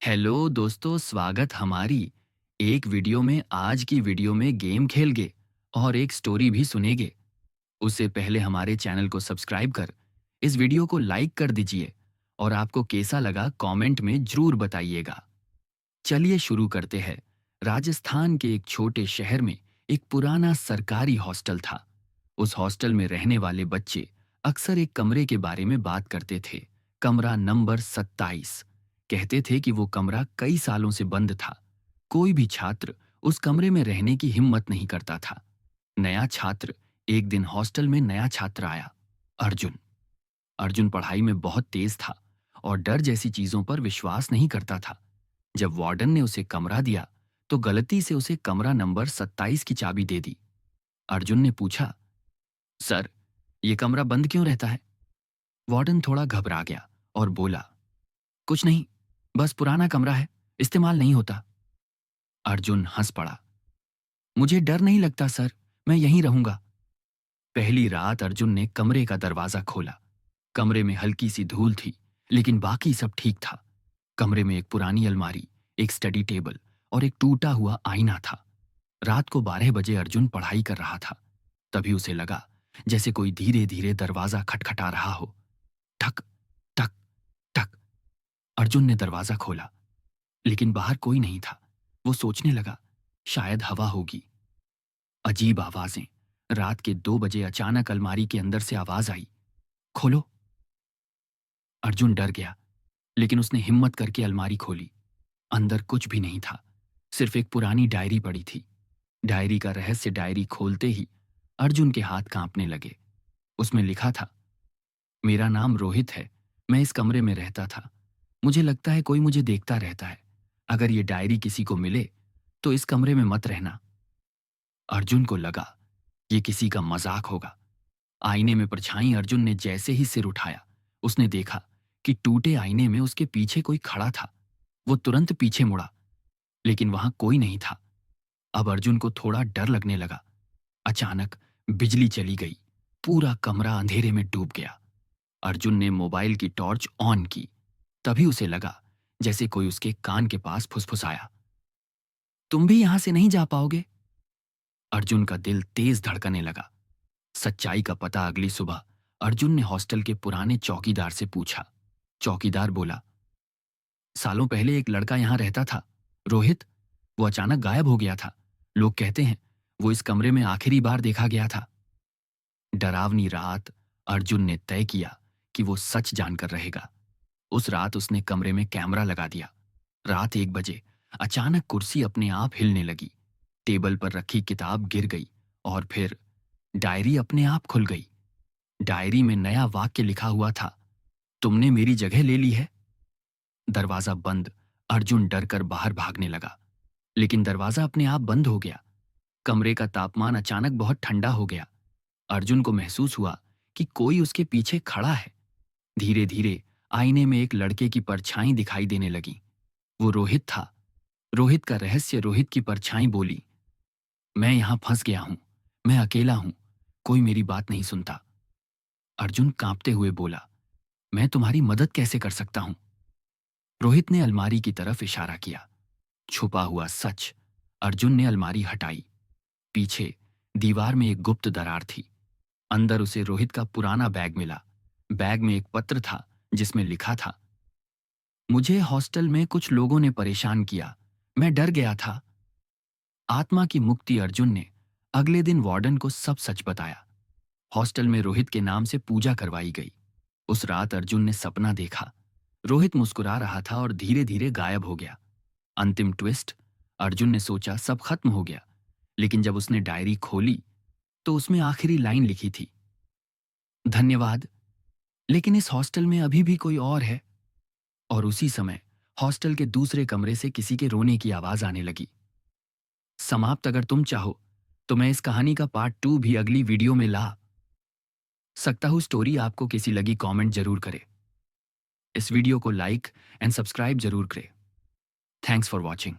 Hello दोस्तों, स्वागत हमारी एक वीडियो में। आज की वीडियो में गेम खेलगे और एक स्टोरी भी सुनेगे। उससे पहले हमारे चैनल को सब्सक्राइब कर इस वीडियो को लाइक कर दीजिए और आपको कैसा लगा कमेंट में जरूर बताइएगा। चलिए शुरू करते हैं। राजस्थान के एक छोटे शहर में एक पुराना सरकारी हॉस्टल था। उस हॉस्टल में रहने वाले बच्चे अक्सर एक कमरे के बारे में बात करते थे। कमरा नंबर 27। कहते थे कि वो कमरा कई सालों से बंद था। कोई भी छात्र उस कमरे में रहने की हिम्मत नहीं करता था। नया छात्र एक दिन हॉस्टल में नया छात्र आया, अर्जुन। अर्जुन पढ़ाई में बहुत तेज था और डर जैसी चीजों पर विश्वास नहीं करता था। जब वार्डन ने उसे कमरा दिया तो गलती से उसे कमरा नंबर 27 की चाबी दे दी। अर्जुन ने पूछा, सर, ये कमरा बंद क्यों रहता है? वार्डन थोड़ा घबरा गया और बोला, कुछ नहीं, बस पुराना कमरा है, इस्तेमाल नहीं होता। अर्जुन हंस पड़ा। मुझे डर नहीं लगता सर, मैं यहीं रहूंगा। पहली रात अर्जुन ने कमरे का दरवाजा खोला। कमरे में हल्की सी धूल थी, लेकिन बाकी सब ठीक था। कमरे में एक पुरानी अलमारी, एक स्टडी टेबल और एक टूटा हुआ आईना था। रात को 12 बजे अर्जुन पढ़ाई कर रहा था। तभी उसे लगा जैसे कोई धीरे धीरे दरवाजा खटखटा रहा हो। ठक ठक ठक। अर्जुन ने दरवाजा खोला, लेकिन बाहर कोई नहीं था। वो सोचने लगा, शायद हवा होगी। अजीब आवाजें। रात के 2 बजे अचानक अलमारी के अंदर से आवाज आई, खोलो। अर्जुन डर गया, लेकिन उसने हिम्मत करके अलमारी खोली। अंदर कुछ भी नहीं था, सिर्फ एक पुरानी डायरी पड़ी थी। डायरी का रहस्य डायरी खोलते ही अर्जुन के हाथ कांपने लगे। उसमें लिखा था, मेरा नाम रोहित है, मैं इस कमरे में रहता था। मुझे लगता है कोई मुझे देखता रहता है। अगर ये डायरी किसी को मिले तो इस कमरे में मत रहना। अर्जुन को लगा ये किसी का मजाक होगा। आईने में परछाई अर्जुन ने जैसे ही सिर उठाया, उसने देखा कि टूटे आईने में उसके पीछे कोई खड़ा था। वो तुरंत पीछे मुड़ा, लेकिन वहां कोई नहीं था। अब अर्जुन को थोड़ा डर लगने लगा। अचानक बिजली चली गई। पूरा कमरा अंधेरे में डूब गया। अर्जुन ने मोबाइल की टॉर्च ऑन की। तभी उसे लगा जैसे कोई उसके कान के पास फुसफुसाया, तुम भी यहां से नहीं जा पाओगे। अर्जुन का दिल तेज धड़कने लगा। सच्चाई का पता अगली सुबह अर्जुन ने हॉस्टल के पुराने चौकीदार से पूछा। चौकीदार बोला, सालों पहले एक लड़का यहां रहता था, रोहित। वो अचानक गायब हो गया था। लोग कहते हैं वो इस कमरे में आखिरी बार देखा गया था। डरावनी रात। अर्जुन ने तय किया कि वो सच जानकर रहेगा। उस रात उसने कमरे में कैमरा लगा दिया। रात 1 बजे अचानक कुर्सी अपने आप हिलने लगी। टेबल पर रखी किताब गिर गई और फिर डायरी अपने आप खुल गई। डायरी में नया वाक्य लिखा हुआ था, तुमने मेरी जगह ले ली है। दरवाजा बंद। अर्जुन डरकर बाहर भागने लगा, लेकिन दरवाजा अपने आप बंद हो गया। कमरे का तापमान अचानक बहुत ठंडा हो गया। अर्जुन को महसूस हुआ कि कोई उसके पीछे खड़ा है। धीरे धीरे आईने में एक लड़के की परछाई दिखाई देने लगी। वो रोहित था। रोहित का रहस्य। रोहित की परछाई बोली, मैं यहां फंस गया हूं, मैं अकेला हूं, कोई मेरी बात नहीं सुनता। अर्जुन कांपते हुए बोला, मैं तुम्हारी मदद कैसे कर सकता हूं? रोहित ने अलमारी की तरफ इशारा किया। छुपा हुआ सच। अर्जुन ने अलमारी हटाई। पीछे दीवार में एक गुप्त दरार थी। अंदर उसे रोहित का पुराना बैग मिला। बैग में एक पत्र था जिसमें लिखा था, मुझे हॉस्टल में कुछ लोगों ने परेशान किया, मैं डर गया था। आत्मा की मुक्ति। अर्जुन ने अगले दिन वार्डन को सब सच बताया। हॉस्टल में रोहित के नाम से पूजा करवाई गई। उस रात अर्जुन ने सपना देखा। रोहित मुस्कुरा रहा था और धीरे धीरे गायब हो गया। अंतिम ट्विस्ट। अर्जुन ने सोचा सब खत्म हो गया, लेकिन जब उसने डायरी खोली तो उसमें आखिरी लाइन लिखी थी, धन्यवाद, लेकिन इस हॉस्टल में अभी भी कोई और है। और उसी समय हॉस्टल के दूसरे कमरे से किसी के रोने की आवाज आने लगी। समाप्त। अगर तुम चाहो तो मैं इस कहानी का पार्ट 2 भी अगली वीडियो में ला सकता हूं। स्टोरी आपको कैसी लगी कमेंट जरूर करें। इस वीडियो को लाइक एंड सब्सक्राइब जरूर करें। Thanks for watching.